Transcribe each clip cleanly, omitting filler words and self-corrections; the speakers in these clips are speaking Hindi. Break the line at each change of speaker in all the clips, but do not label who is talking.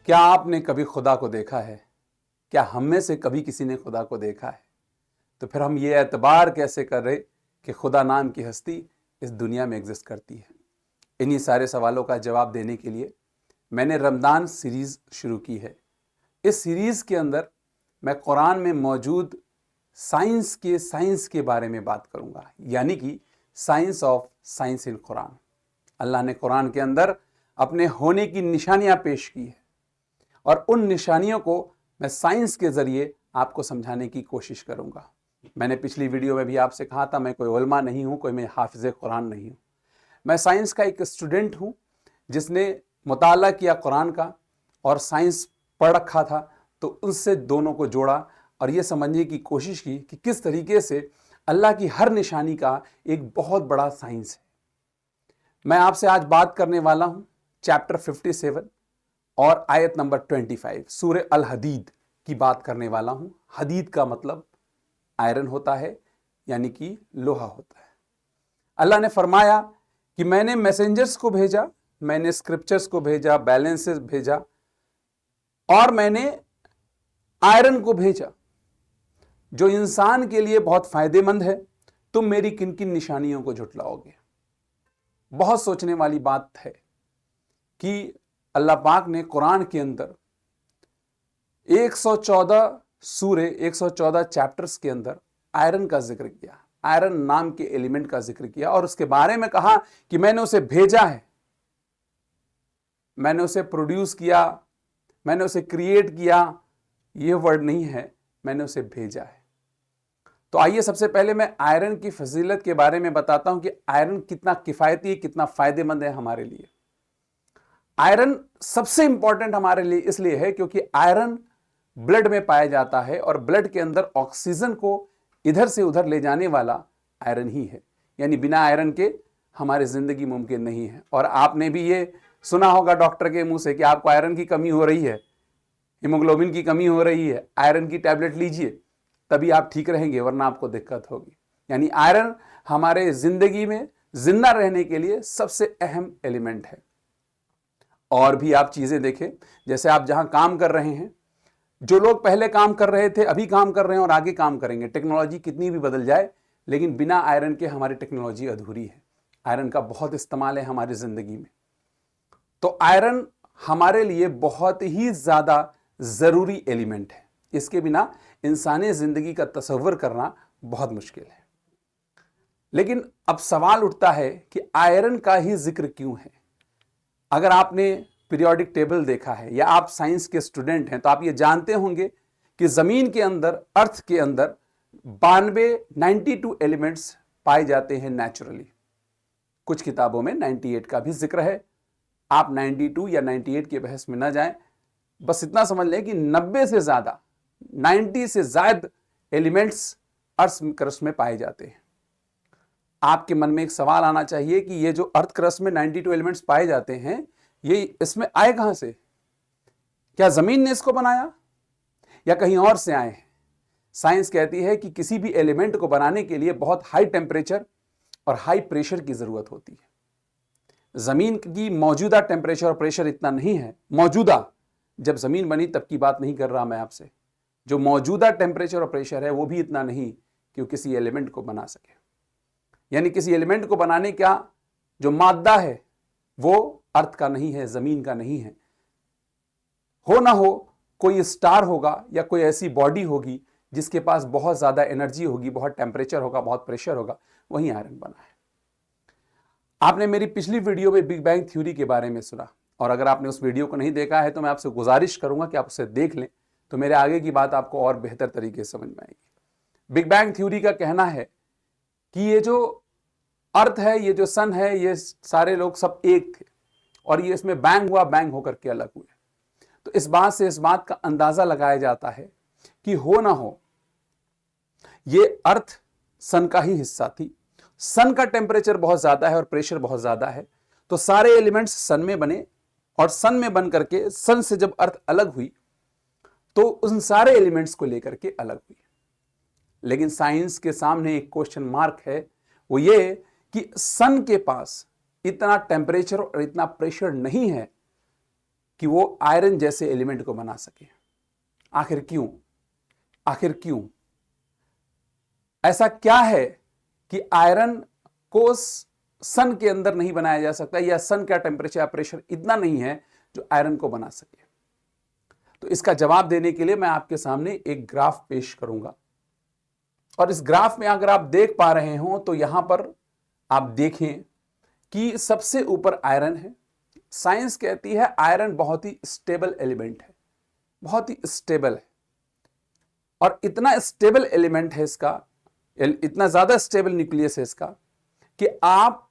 क्या आपने कभी खुदा को देखा है? क्या हम में से कभी किसी ने खुदा को देखा है? तो फिर हम ये एतबार कैसे कर रहे कि खुदा नाम की हस्ती इस दुनिया में एग्जिस्ट करती है? इन्हीं सारे सवालों का जवाब देने के लिए मैंने रमज़ान सीरीज़ शुरू की है। इस सीरीज़ के अंदर मैं कुरान में मौजूद साइंस के बारे में बात करूंगा, यानी कि साइंस ऑफ साइंस इन कुरान। अल्लाह ने कुरान के अंदर अपने होने की निशानियां पेश की है और उन निशानियों को मैं साइंस के जरिए आपको समझाने की कोशिश करूंगा। मैंने पिछली वीडियो में भी आपसे कहा था, मैं कोई उलमा नहीं हूं, कोई मैं हाफिज कुरान नहीं हूं। मैं साइंस का एक स्टूडेंट हूं जिसने मुताला किया कुरान का और साइंस पढ़ रखा था, तो उससे दोनों को जोड़ा और ये समझने की कोशिश की कि किस तरीके से अल्लाह की हर निशानी का एक बहुत बड़ा साइंस है। मैं आपसे आज बात करने वाला हूं चैप्टर 57 और आयत नंबर 25 सूरह अल हदीद की बात करने वाला हूं। हदीद का मतलब आयरन होता है, यानी कि लोहा होता है। अल्लाह ने फरमाया कि मैंने मैसेंजर्स को भेजा, मैंने स्क्रिप्चर्स को भेजा, बैलेंसेस भेजा और मैंने आयरन को भेजा जो इंसान के लिए बहुत फायदेमंद है। तुम मेरी किन किन निशानियों को झुटलाओगे? बहुत सोचने वाली बात है कि अल्लाह पाक ने कुरान के अंदर 114 सूरे 114 चैप्टर्स के अंदर आयरन का जिक्र किया, आयरन नाम के एलिमेंट का जिक्र किया और उसके बारे में कहा कि मैंने उसे भेजा है, मैंने उसे प्रोड्यूस किया, मैंने उसे क्रिएट किया। यह वर्ड नहीं है, मैंने उसे भेजा है। तो आइए सबसे पहले मैं आयरन की फजीलत के बारे में बताता हूं कि आयरन कितना किफायती, कितना फायदेमंद है हमारे लिए। आयरन सबसे इंपॉर्टेंट हमारे लिए इसलिए है क्योंकि आयरन ब्लड में पाया जाता है और ब्लड के अंदर ऑक्सीजन को इधर से उधर ले जाने वाला आयरन ही है, यानी बिना आयरन के हमारी जिंदगी मुमकिन नहीं है। और आपने भी ये सुना होगा डॉक्टर के मुंह से कि आपको आयरन की कमी हो रही है, हीमोग्लोबिन की कमी हो रही है, आयरन की टैबलेट लीजिए तभी आप ठीक रहेंगे, वरना आपको दिक्कत होगी। यानी आयरन हमारे जिंदगी में जिंदा रहने के लिए सबसे अहम एलिमेंट है। और भी आप चीजें देखें, जैसे आप जहां काम कर रहे हैं, जो लोग पहले काम कर रहे थे अभी काम कर रहे हैं और आगे काम करेंगे। टेक्नोलॉजी कितनी भी बदल जाए, लेकिन बिना आयरन के हमारी टेक्नोलॉजी अधूरी है। आयरन का बहुत इस्तेमाल है हमारी जिंदगी में। तो आयरन हमारे लिए बहुत ही ज्यादा जरूरी एलिमेंट है। इसके बिना इंसानी जिंदगी का तस्वर करना बहुत मुश्किल है। लेकिन अब सवाल उठता है कि आयरन का ही जिक्र क्यों है? अगर आपने पीरियोडिक टेबल देखा है या आप साइंस के स्टूडेंट हैं तो आप ये जानते होंगे कि जमीन के अंदर, अर्थ के अंदर 92 एलिमेंट्स पाए जाते हैं नेचुरली। कुछ किताबों में 98 का भी जिक्र है। आप 92 या 98 की बहस में ना जाएं, बस इतना समझ लें कि 90 से ज्यादा, 90 से ज्यादा एलिमेंट्स अर्थ क्रस्ट में पाए जाते हैं। आपके मन में एक सवाल आना चाहिए कि ये जो अर्थ क्रस्ट में 92 एलिमेंट्स पाए जाते हैं, ये इसमें आए कहां से? क्या जमीन ने इसको बनाया या कहीं और से आए हैं? साइंस कहती है कि किसी भी एलिमेंट को बनाने के लिए बहुत हाई टेम्परेचर और हाई प्रेशर की जरूरत होती है। जमीन की मौजूदा टेम्परेचर और प्रेशर इतना नहीं है। मौजूदा, जब जमीन बनी तब की बात नहीं कर रहा मैं आपसे। जो मौजूदा टेम्परेचर और प्रेशर है वो भी इतना नहीं कि वो किसी एलिमेंट को बना सके। यानी किसी एलिमेंट को बनाने का जो मादा है वो अर्थ का नहीं है, जमीन का नहीं है। हो ना हो कोई स्टार होगा या कोई ऐसी बॉडी होगी जिसके पास बहुत ज्यादा एनर्जी होगी, बहुत टेम्परेचर होगा, बहुत प्रेशर होगा, वहीं आयरन बना है। आपने मेरी पिछली वीडियो में बिग बैंग थ्योरी के बारे में सुना, और अगर आपने उस वीडियो को नहीं देखा है तो मैं आपसे गुजारिश करूंगा कि आप उसे देख लें, तो मेरे आगे की बात आपको और बेहतर तरीके से समझ में आएगी। बिग बैंग थ्योरी का कहना है कि ये जो अर्थ है, ये जो सन है, ये सारे लोग सब एक थे और ये इसमें बैंग हुआ, बैंग होकर के अलग हुए। तो इस बात से इस बात का अंदाजा लगाया जाता है कि हो ना हो ये अर्थ सन का ही हिस्सा थी। सन का टेम्परेचर बहुत ज्यादा है और प्रेशर बहुत ज्यादा है, तो सारे एलिमेंट्स सन में बने और सन में बन करके सन से जब अर्थ अलग हुई तो उन सारे एलिमेंट्स को लेकर के अलग हुई। लेकिन साइंस के सामने एक क्वेश्चन मार्क है, वो ये कि सन के पास इतना टेम्परेचर और इतना प्रेशर नहीं है कि वो आयरन जैसे एलिमेंट को बना सके। आखिर क्यों? आखिर क्यों? ऐसा क्या है कि आयरन को सन के अंदर नहीं बनाया जा सकता, या सन का टेम्परेचर या प्रेशर इतना नहीं है जो आयरन को बना सके? तो इसका जवाब देने के लिए मैं आपके सामने एक ग्राफ पेश करूंगा, और इस ग्राफ में अगर आप देख पा रहे हो तो यहां पर आप देखें कि सबसे ऊपर आयरन है। साइंस कहती है आयरन बहुत ही स्टेबल एलिमेंट है, बहुत ही स्टेबल है, और इतना स्टेबल एलिमेंट है इसका, इतना ज्यादा स्टेबल न्यूक्लियस है इसका कि आप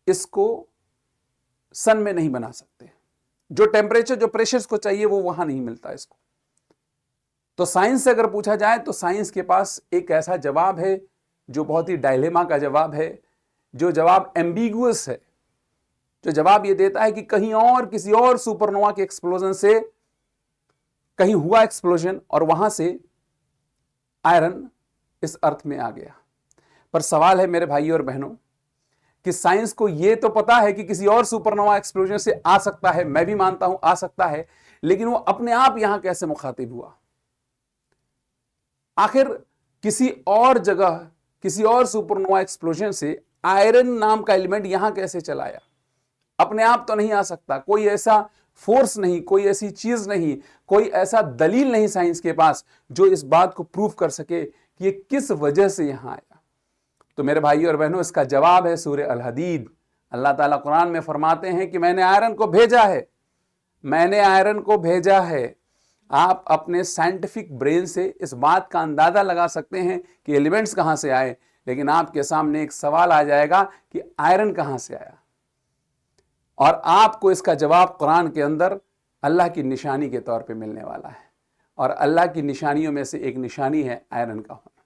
इसको सन में नहीं बना सकते। जो टेम्परेचर, जो प्रेशर इसको चाहिए वो वहां नहीं मिलता इसको। तो साइंस से अगर पूछा जाए तो साइंस के पास एक ऐसा जवाब है जो बहुत ही डायलेमा का जवाब है, जो जवाब एम्बिगुअस है, जो जवाब ये देता है कि कहीं और किसी और सुपरनोवा के एक्सप्लोजन से कहीं हुआ एक्सप्लोजन और वहां से आयरन इस अर्थ में आ गया। पर सवाल है मेरे भाइयों और बहनों कि साइंस को यह तो पता है कि किसी और सुपरनोवा एक्सप्लोजन से आ सकता है, मैं भी मानता हूं आ सकता है, लेकिन वो अपने आप यहां कैसे मुखातिब हुआ? आखिर किसी और जगह, किसी और सुपरनोवा एक्सप्लोजन से आयरन नाम का एलिमेंट यहां कैसे चलाया? अपने आप तो नहीं आ सकता। कोई ऐसा फोर्स नहीं, कोई ऐसी चीज नहीं, कोई ऐसा दलील नहीं साइंस के पास जो इस बात को प्रूव कर सके कि ये किस वजह से यहां आया। तो मेरे भाइयों और बहनों, इसका जवाब है सूरह अल हदीद। अल्लाह ताला कुरान में फरमाते हैं कि मैंने आयरन को भेजा है, मैंने आयरन को भेजा है। आप अपने साइंटिफिक ब्रेन से इस बात का अंदाजा लगा सकते हैं कि एलिमेंट्स कहां से आए, लेकिन आपके सामने एक सवाल आ जाएगा कि आयरन कहां से आया, और आपको इसका जवाब कुरान के अंदर अल्लाह की निशानी के तौर पे मिलने वाला है। और अल्लाह की निशानियों में से एक निशानी है आयरन का होना।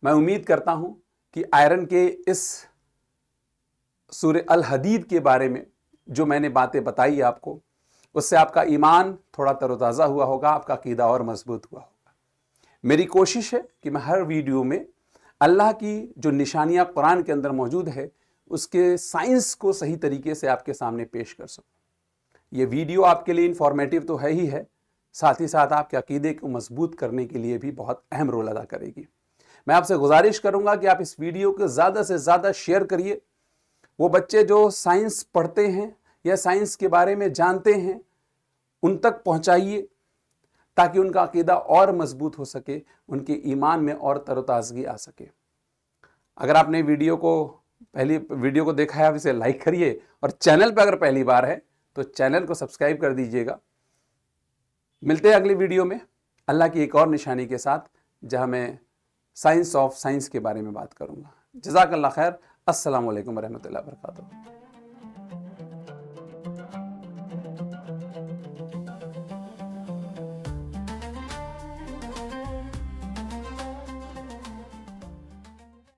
मैं उम्मीद करता हूं कि आयरन के इस सूरह अल हदीद के बारे में जो मैंने बातें बताई आपको, उससे आपका ईमान थोड़ा तरोताज़ा हुआ होगा, आपका अकीदा और मजबूत हुआ होगा। मेरी कोशिश है कि मैं हर वीडियो में अल्लाह की जो निशानियां कुरान के अंदर मौजूद है उसके साइंस को सही तरीके से आपके सामने पेश कर सकूं। ये वीडियो आपके लिए इंफॉर्मेटिव तो है ही है, साथ ही साथ आपके अकीदे को मजबूत करने के लिए भी बहुत अहम रोल अदा करेगी। मैं आपसे गुजारिश करूंगा कि आप इस वीडियो को ज़्यादा से ज़्यादा शेयर करिए। वो बच्चे जो साइंस पढ़ते हैं या साइंस के बारे में जानते हैं उन तक पहुंचाइए, ताकि उनका अकीदा और मजबूत हो सके, उनके ईमान में और तरोताज़गी आ सके। अगर आपने वीडियो को देखा है, आप इसे लाइक करिए, और चैनल पर अगर पहली बार है तो चैनल को सब्सक्राइब कर दीजिएगा। मिलते हैं अगली वीडियो में अल्लाह की एक और निशानी के साथ, जहां मैं साइंस ऑफ साइंस के बारे में बात करूंगा। जज़ाकल्लाह खैर। अस्सलामु अलैकुम वरहमतुल्लाहि वबरकातुहू।